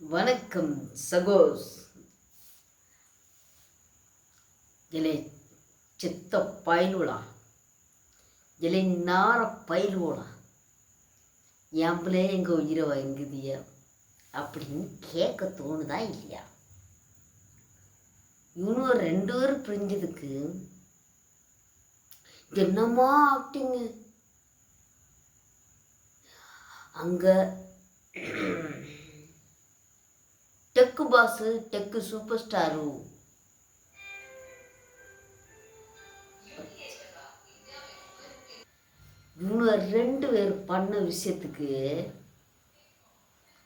வணக்கம் சகோஸ். இலை சித்த பயிலுலா, இலை நார பயிலுலா, எம்பளே எங்கள் உயிரை வாங்குதிய அப்படின்னு கேட்க தோணுதா இல்லையா? இவனு ரெண்டு பேரும் பிரிஞ்சதுக்கு என்னமா ஆக்டிங்கு அங்கே. Tech boss, tech super star இவங்க ரெண்டு பேர் பண்ண விஷயத்துக்கு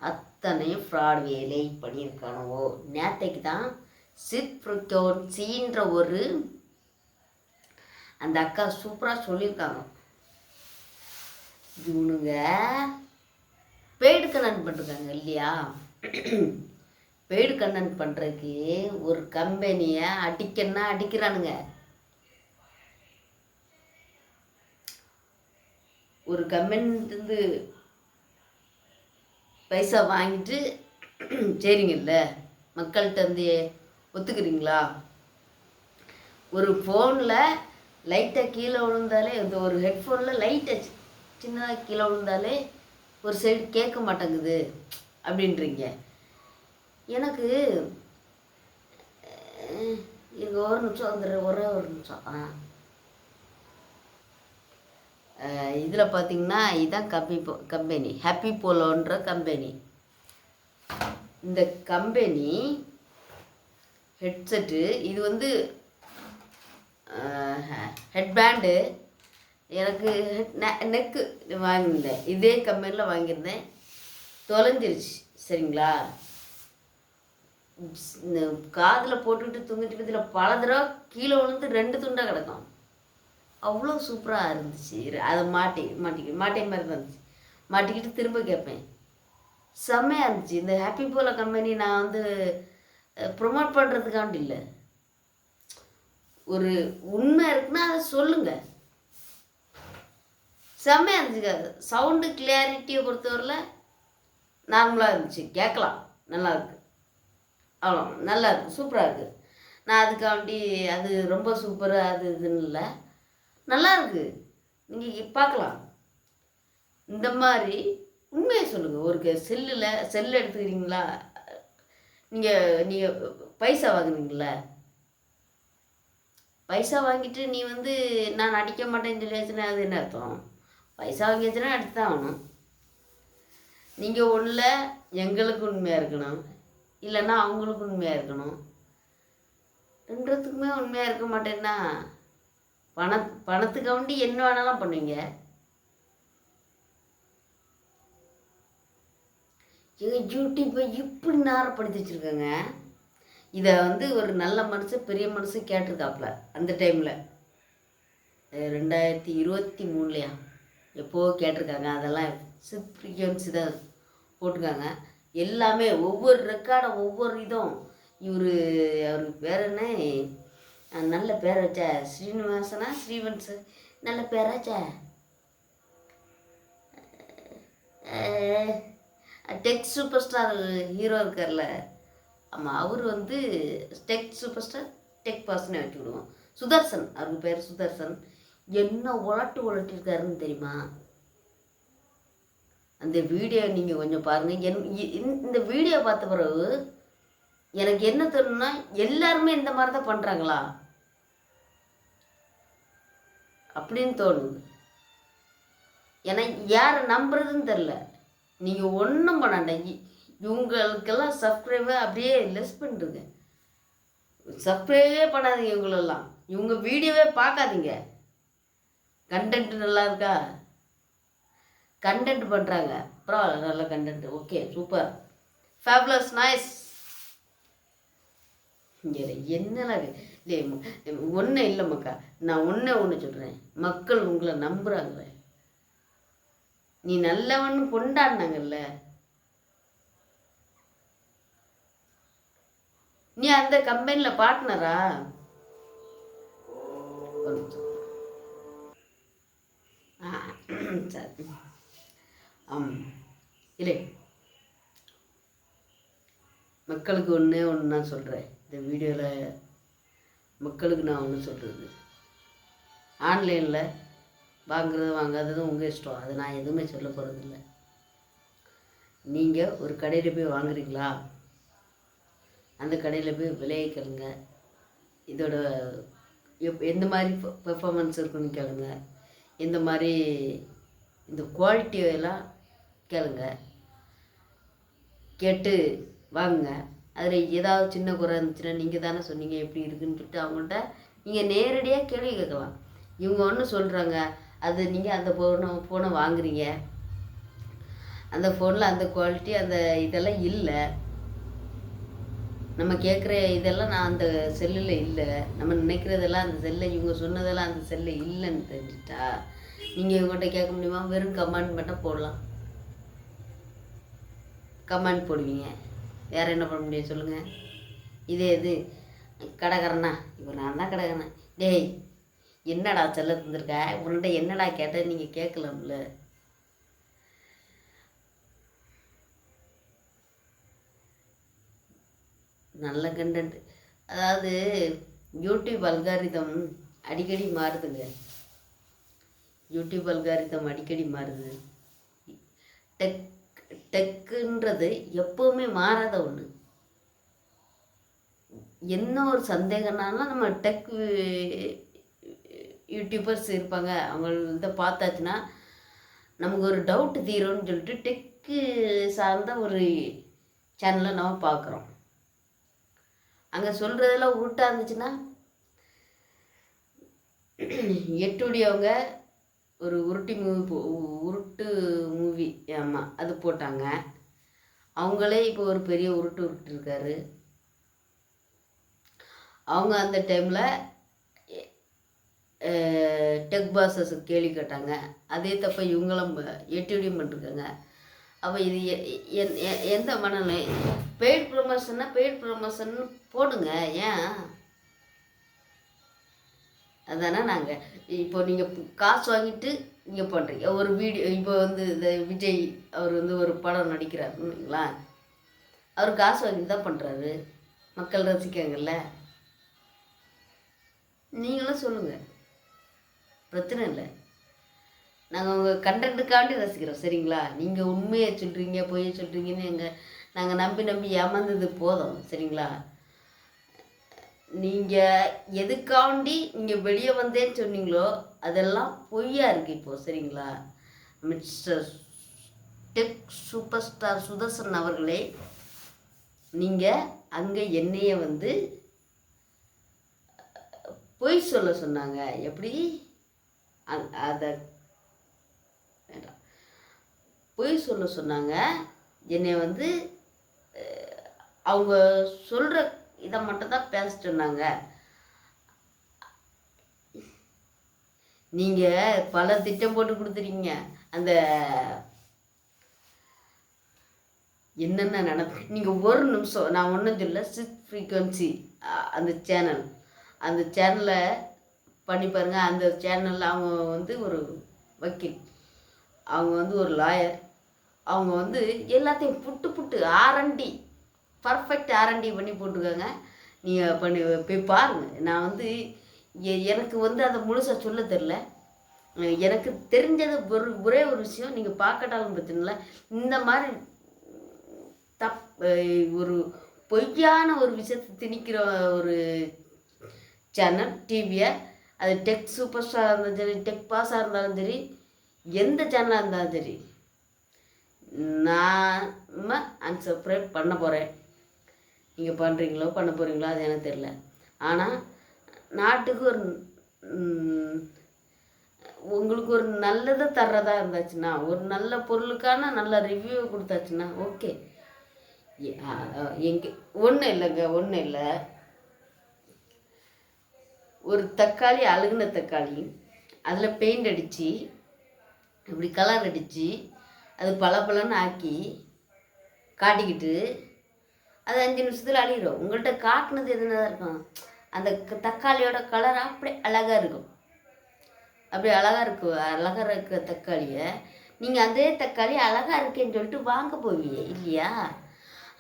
அத்தனையும் ஃப்ராட் வேலை பண்ணியிருக்கானோ. நேற்றைக்கு தான் சின்ற ஒரு அந்த அக்கா சூப்பராக சொல்லியிருக்காங்க. இவனுங்க பெய்டு கனெக்ட் பண்ணிருக்காங்க இல்லையா? பெய்டு கண்டென்ட் பண்ணுறதுக்கு ஒரு கம்பெனியை அடிக்கன்னா அடிக்கிறானுங்க. ஒரு கம்பெனிலேருந்து பைசா வாங்கிட்டு சரிங்கல்ல, மக்கள்கிட்ட வந்து ஒத்துக்கிறீங்களா? ஒரு ஃபோனில் லைட்டாக கீழே விழுந்தாலே, இந்த ஒரு ஹெட்ஃபோனில் லைட்டாக சின்னதாக கீழே விழுந்தாலே ஒரு சைடு கேட்க மாட்டேங்குது அப்படின்றீங்க. எனக்கு இது ஒரு நிமிஷம் வந்துடுற ஒரே ஒரு நிமிஷம். இதில் பார்த்தீங்கன்னா இதுதான் கம்பெனி ஹாப்பி போலோன்ற கம்பெனி. இந்த கம்பெனி ஹெட்செட்டு, இது வந்து ஹெட்பேண்டு. எனக்கு நெக்கு வாங்கியிருந்தேன், இதே கம்பெனியில் வாங்கியிருந்தேன். தொலைஞ்சிருச்சு சரிங்களா. இந்த காதில் போட்டுக்கிட்டு தூங்கிட்டு இதில் பல தடவை கீழே விழுந்து 2 துண்டாக கிடக்கும். அவ்வளோ சூப்பராக இருந்துச்சு. அதை மாட்டே மாதிரி தான் இருந்துச்சு. மாட்டிக்கிட்டு திரும்ப கேட்பேன். செம்மையாக இருந்துச்சு. இந்த ஹாப்பி போல கம்பெனி நான் வந்து ப்ரொமோட் பண்ணுறதுக்காண்டி இல்லை, ஒரு உண்மை இருக்குன்னா அதை சொல்லுங்கள். செம்மையாக இருந்துச்சு. சவுண்டு கிளியாரிட்டியை பொறுத்தவரையில் நார்மலாக இருந்துச்சு, கேட்கலாம், நல்லாயிருக்கு. அவ்வளோ நல்லா இருக்குது, சூப்பராக இருக்குது. நான் அதுக்காண்டி அது ரொம்ப சூப்பராக அது இதுன்னு இல்லை, நல்லா இருக்குது. நீங்கள் பார்க்கலாம். இந்த மாதிரி உண்மையை சொல்லுங்கள். ஒரு செல்லு எடுத்துக்கிறீங்களா, நீங்கள் பைசா வாங்குறீங்களா, பைசா வாங்கிட்டு நீ வந்து நான் அடிக்க மாட்டேன்னு சொல்லியாச்சுன்னா அது என்ன அர்த்தம்? பைசா வாங்கியாச்சுன்னா அடித்து தான் ஆகணும். நீங்கள் ஒன்றில் எங்களுக்கு உண்மையாக இருக்கணும், இல்லைன்னா அவங்களுக்கு உண்மையாக இருக்கணும். ரெண்டுத்துக்குமே உண்மையாக இருக்க மாட்டேன்னா பணத்துக்கு வேண்டி என்ன வேணாலும் பண்ணுவீங்க. எங்கள் யூடியூப்பை இப்படி நாரப்படுத்தி வச்சுருக்கேங்க. இதை வந்து ஒரு நல்ல மனுஷன், பெரிய மனுஷன் கேட்டிருக்காப்புல அந்த டைமில் 2023 எப்போது கேட்டிருக்காங்க. அதெல்லாம் ஃப்ரீக்வன்சி தான் போட்டிருக்காங்க. எல்லாமே ஒவ்வொரு ரெக்கார்டை ஒவ்வொரு இதுவும். அவருக்கு பேர் என்ன, நல்ல பேர் வச்சா ஸ்ரீவன்ஸ் நல்ல பேராச்சா. டெக் சூப்பர் ஸ்டார் ஹீரோ இருக்கார்ல, ஆமாம், அவர் வந்து டெக் சூப்பர் ஸ்டார், டெக் பர்சனை வச்சுக்கிடுவோம். சுதர்சன், அவருக்கு பேர் சுதர்சன். என்ன உலட்டிருக்காருன்னு தெரியுமா? அந்த வீடியோ நீங்கள் கொஞ்சம் பாருங்கள். இந்த வீடியோ பார்த்த பிறகு எனக்கு என்ன தோணுன்னா, எல்லாருமே இந்த மாதிரி தான் பண்ணுறாங்களா அப்படின்னு தோணுது. ஏன்னா யாரை நம்புறதுன்னு தெரில. நீங்கள் ஒன்றும் பண்ணாண்டீங்க, இவங்களுக்கெல்லாம் சப்ஸ்கிரைபை அப்படியே லெஸ் பண்ணுறீங்க. சப்ஸ்கிரைபே பண்ணாதீங்க இவங்களெல்லாம். இவங்க வீடியோவே பார்க்காதீங்க. கண்டென்ட் நல்லா இருக்கா, கண்டென்ட் பண்ணுறாங்க, அப்புறம் நல்ல content, okay, super, fabulous, nice. இங்கே என்னெல்லாம் இல்லை, ஒன்றும் இல்லை மக்கா. நான் ஒன்று சொல்கிறேன், மக்கள் உங்களை நம்புகிறாங்களே, நீ நல்லவன்னு கொண்டாடினாங்கல்ல, நீ அந்த கம்பெனியில் பார்ட்னரா? சரி, இல்லை மக்களுக்கு ஒன்றே ஒன்று நான் சொல்கிறேன், இந்த வீடியோவில் மக்களுக்கு நான் ஒன்று சொல்கிறது, ஆன்லைனில் வாங்குறது வாங்காததும் உங்கள் இஷ்டம். அது நான் எதுவுமே சொல்ல போகிறதில்ல. நீங்கள் ஒரு கடையில் போய் வாங்குறீங்களா, அந்த கடையில் போய் விலையை கேளுங்க, இதோட எந்த மாதிரி பெர்ஃபார்மன்ஸ் இருக்குன்னு கேளுங்க, எந்த மாதிரி இந்த குவாலிட்டியெல்லாம் கேளுங்க, கேட்டு வாங்குங்க. அதில் ஏதாவது சின்ன குறை இருந்துச்சுன்னா நீங்கள் தானே சொன்னீங்க எப்படி இருக்குன்னு சொல்லிட்டு அவங்கள்ட்ட நீங்கள் நேரடியாக கேள்வி கேட்கலாம். இவங்க ஒன்று சொல்கிறாங்க, அது நீங்கள் அந்த ஃபோனை வாங்குறீங்க, அந்த ஃபோனில் அந்த குவாலிட்டி அந்த இதெல்லாம் இல்லை, நம்ம கேட்குற இதெல்லாம் நான் அந்த செல்லில் இல்லை, நம்ம நினைக்கிறதெல்லாம் அந்த செல்லில், இவங்க சொன்னதெல்லாம் அந்த செல்லில் இல்லைன்னு தெரிஞ்சுட்டா நீங்கள் இவங்கள்ட்ட கேட்க முடியுமா? வெறும் கமெண்ட் மட்டும் போடலாம், கமெண்ட் போடுவீங்க, வேறு என்ன பண்ண முடியும் சொல்லுங்கள்? இதே இது கடைக்காரனா, இப்போ நான் தான் கடைக்காரனா, டேய் என்னடா செல்ல தந்துருக்க, உன்கிட்ட என்னடா கேட்டால் நீங்கள் கேட்கலாம்ல. நல்ல கண்டென்ட், அதாவது யூடியூப் அல்காரிதம் அடிக்கடி மாறுதுங்க. யூடியூப் அல்காரிதம் அடிக்கடி மாறுது. டெக்குன்றது எப்போவுமே மாறாத ஒன்று. என்ன ஒரு சந்தேகம்னாலும் நம்ம டெக் யூடியூபர்ஸ் இருப்பாங்க, அவங்கள்ட்ட பார்த்தாச்சுன்னா நமக்கு ஒரு டவுட் தீரும்னு சொல்லிட்டு டெக்கு சார்ந்த ஒரு சேனலை நம்ம பார்க்குறோம். அங்கே சொல்கிறதெல்லாம் உருட்டாக இருந்துச்சுன்னா எட்டுடியவங்க ஒரு உருட்டு மூவி, ஆமாம் அது போட்டாங்க. அவங்களே இப்போ ஒரு பெரிய உருட்டுருக்காரு. அவங்க அந்த டைமில் டெக் பாஸஸ் கேள்வி கேட்டாங்க, அதே தப்ப இவங்களும் எட்டுடியும் பண்ணிருக்காங்க. அப்போ இது எந்த மனநிலை? பெய்ட் ப்ரொமோஷன்னா பெய்ட் ப்ரொமோஷன் போடுங்க, ஏன்? அதானே நாங்கள் இப்போ நீங்கள் காசு வாங்கிட்டு நீங்கள் பண்ணுறீங்க ஒரு வீடியோ. இப்போ வந்து இந்த விஜய் அவர் வந்து ஒரு படம் நடிக்கிறாருங்களா, அவர் காசு வாங்கிட்டு தான் பண்ணுறாரு, மக்கள் ரசிக்காங்கல்ல. நீங்களும் சொல்லுங்கள், பிரச்சனை இல்லை, நாங்கள் உங்கள் கண்டென்ட்டுக்காண்டி ரசிக்கிறோம், சரிங்களா? நீங்கள் உண்மையை சொல்கிறீங்க பொய்யை சொல்கிறீங்கன்னு நாங்கள் நம்பி ஏமாந்தது போதும், சரிங்களா? நீங்கள் எதுக்காண்டி நீங்கள் வெளியே வந்தேன்னு சொன்னீங்களோ அதெல்லாம் பொய்யா இருக்குது இப்போது, சரிங்களா? Mister tech super star Sudarshan அவர்களே, நீங்கள் அங்கே என்னைய வந்து பொய் சொல்ல சொன்னாங்க. எப்படி? அதை வேண்டாம், பொய் சொல்ல சொன்னாங்க. என்னை வந்து அவங்க சொல்கிற இதை மட்டும்தான் பேசிட்டு இருந்தாங்க. நீங்கள் பல திட்டம் போட்டு கொடுத்துருக்கீங்க. அந்த என்னென்ன நீங்கள் ஒரு நிமிஷம், நான் ஒன்றும் சொல்ல, 6 ஃப்ரீக்வன்சி அந்த சேனலை பண்ணி பாருங்கள். அந்த சேனலில் அவங்க வந்து ஒரு வக்கீல், அவங்க வந்து ஒரு லாயர், அவங்க வந்து எல்லாத்தையும் புட்டு ஆர்என்டி பர்ஃபெக்ட் ஆர்என்டி பண்ணி போட்டிருக்காங்க. நீங்கள் போய் பாருங்கள். நான் வந்து எனக்கு வந்து அதை முழுசாக சொல்ல தெரில, எனக்கு தெரிஞ்சது ஒரே ஒரு விஷயம், நீங்கள் பார்க்கட்டாலும் பிரச்சனை இல்லை. இந்த மாதிரி ஒரு பொய்யான ஒரு விஷயத்தை திணிக்கிற ஒரு சேனல் டிவியை, அது டெக் சூப்பர் ஸ்டாராக இருந்தாலும் சரி, டெக் பாஸாக இருந்தாலும் சரி, எந்த சேனலாக இருந்தாலும் சரி, நான் அன்சப்ஸ்கிரைப் பண்ண போகிறேன். நீங்கள் பண்ணுறீங்களோ பண்ண போகிறீங்களோ அது எனக்கு தெரில. ஆனால் நாட்டுக்கு ஒரு உங்களுக்கு ஒரு நல்லதை தர்றதா இருந்துச்சுன்னா, ஒரு நல்ல பொருளுக்கான நல்ல ரிவ்யூ கொடுத்தாச்சுன்னா ஓகே. எங்கே ஒன்றும் இல்லை, ஒரு தக்காளி, அழுகுன தக்காளி, அதில் பெயிண்ட் அடித்து இப்படி கலர் அடித்து அது பளபளன்னு ஆக்கி காட்டிக்கிட்டு அது 5 நிமிஷத்தில் அழிகிறோம். உங்கள்கிட்ட காட்டினது எதுனா இருக்கும், அந்த தக்காளியோட கலர் அப்படியே அழகாக இருக்கும். அப்படி அழகாக இருக்க தக்காளியை நீங்கள் அதே தக்காளி அழகாக இருக்கேன்னு சொல்லிட்டு வாங்க போவீங்க இல்லையா?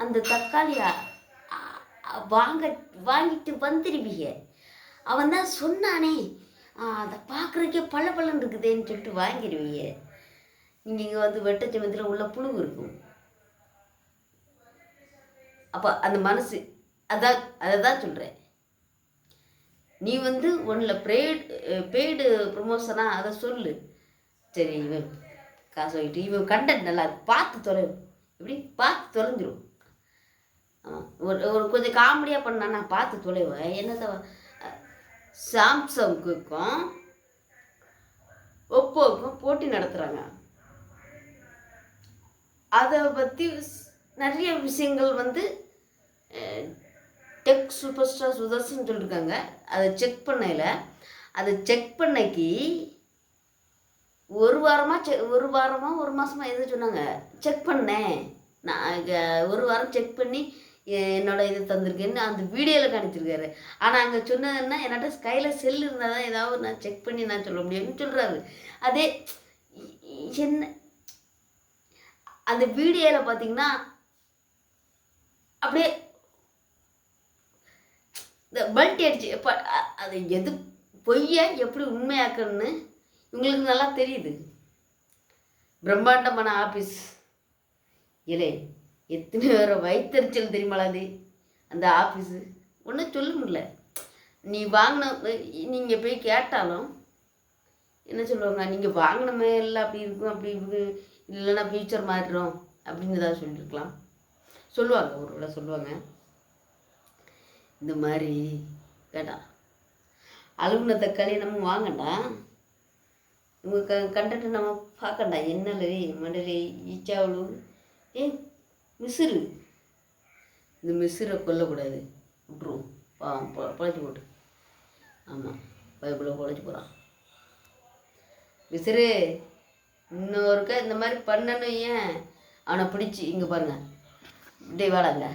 அந்த தக்காளி வாங்கிட்டு வந்துடுவீங்க. அவன் தான் சொன்னானே, அதை பார்க்குறக்கே பல பலன் இருக்குதேன்னு சொல்லிட்டு வாங்கிடுவீங்க. நீங்கள் இங்கே வந்து வெட்டச்சமயத்தில் உள்ள புழு இருக்கும். அப்போ அந்த மனசு அதை தான் சொல்கிறேன். நீ வந்து ஒன்றில் பெய்டு ப்ரொமோஷனாக அதை சொல்லு. சரி, இவன் காசு வாங்கிட்டு இவன் கண்டென்ட் நல்லா பார்த்து தொலைவும், இப்படி பார்த்து தொலைஞ்சிரும். ஆமாம், ஒரு கொஞ்சம் காமெடியாக பண்ணா நான் பார்த்து தொலைவேன். என்னதை சாம்சங்குக்கும் ஒப்போவுக்கும் போட்டி நடத்துகிறாங்க. அதை பற்றி நிறைய விஷயங்கள் வந்து டெக் சூப்பர் ஸ்டார் சுதர்சன் சொல்லியிருக்காங்க. அதை செக் பண்ணைக்கு ஒரு மாதமாக எது சொன்னாங்க, செக் பண்ணேன் நான். ஒரு வாரம் செக் பண்ணி என்னோட இது தந்திருக்கேன்னு அந்த வீடியோவில் காணிச்சிருக்காரு. ஆனால் அங்கே சொன்னதுன்னா என்னோட கையில் செல் இருந்தால் தான் ஏதாவது நான் செக் பண்ணி நான் சொல்ல முடியும்னு சொல்கிறாரு. அதே என்ன அந்த வீடியோவில் பார்த்தீங்கன்னா அப்படியே இந்த பல்ட்டி அடிச்சு எப்போ அது எது பொய்யை எப்படி உண்மையாக்கணும்னு உங்களுக்கு நல்லா தெரியுது. பிரம்மாண்டமான ஆஃபீஸ் இல்லை, எத்தனை பேரை வைத்தறிச்சல் தெரியுமாளாது அந்த ஆஃபீஸு. ஒன்றும் சொல்ல முடியல. நீ வாங்கின நீங்கள் போய் கேட்டாலும் என்ன சொல்லுவாங்க, நீங்கள் வாங்கினமே எல்லாம் அப்படி இருக்கும், அப்படி இருக்கும், இல்லைன்னா ஃபியூச்சர் மாறிடும் அப்படின்னு ஏதாவது சொல்லியிருக்கலாம். சொல்லுவாங்க, ஒரு வேளை சொல்லுவாங்க. இந்த மாதிரி கேட்டான் அலுவலக தக்காளி நம்ம வாங்கண்டா, இவங்க கண்டென்ட் நம்ம பார்க்கண்டா. என்னலே மண்டலே ஈச்சாவளு மிசிறு, இந்த மிசிறை கொல்லக்கூடாது, விட்ருவோம், பொழைச்சி போட்டு. ஆமாம், பைபிளை பொழைச்சி போகிறான் மிசிறு. இன்னொருக்கா இந்த மாதிரி பண்ணணும். ஏன் அவனை பிடிச்சி இங்கே பாருங்கள், இப்படி வாடாங்க,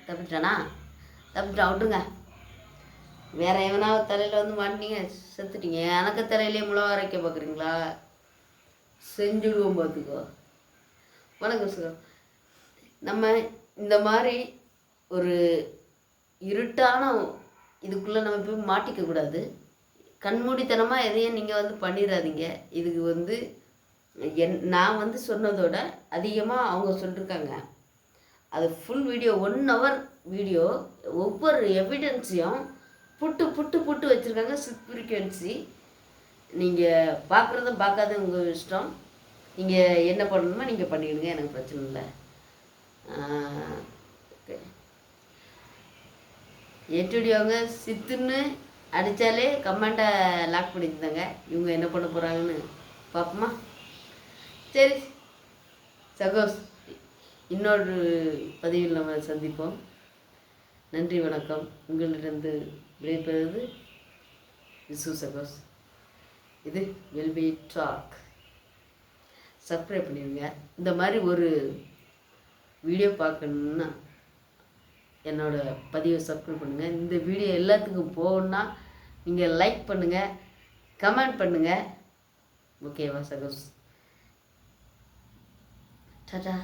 தப்பிட்டான் விட்டுருங்க. வேற எவனாவது தலையில் வந்து மாட்டினீங்க, செத்துட்டீங்க. எனக்கு தலையிலே முளை அரைக்க பார்க்குறீங்களா? செஞ்சுடுவோம், பார்த்துக்கோ. வணக்கம் சார். நம்ம இந்த மாதிரி ஒரு இருட்டான இதுக்குள்ளே நம்ம போய் மாட்டிக்கக்கூடாது. கண்மூடித்தனமாக எதையும் நீங்கள் வந்து பண்ணிடாதீங்க. இதுக்கு வந்து நான் வந்து சொன்னதோட அதிகமாக அவங்க சொல்லியிருக்காங்க. அது ஃபுல் வீடியோ 1 hour வீடியோ. ஒவ்வொரு எவிடன்ஸையும் புட்டு வச்சுருக்காங்க. ஃப்ரீக்வன்சி நீங்கள் பார்க்குறதும் பார்க்காத உங்கள் இஷ்டம். நீங்கள் என்ன பண்ணணுமோ நீங்கள் பண்ணிவிடுங்க, எனக்கு பிரச்சனை இல்லை. ஓகே, ஏற்றுடியவங்க சித்துன்னு அடித்தாலே கமெண்ட்டை லாக் பண்ணியிருந்தாங்க. இவங்க என்ன பண்ண போகிறாங்கன்னு பார்ப்போமா? சரி சகோஸ், இன்னொரு பதிவில் நம்ம சந்திப்போம். நன்றி, வணக்கம். உங்களிடந்து விடைபெறுவது விசு சகோஸ். இது வெல்பி டாக். சப்ஸ்கிரைப் பண்ணிடுங்க. இந்த மாதிரி ஒரு வீடியோ பார்க்கணுன்னா என்னோடய பதிவை சப்ஸ்கிரைப் பண்ணுங்கள். இந்த வீடியோ எல்லாத்துக்கும் போகணுன்னா நீங்கள் லைக் பண்ணுங்கள், கமெண்ட் பண்ணுங்கள். ஓகேவா சகோஸ்? டாடா.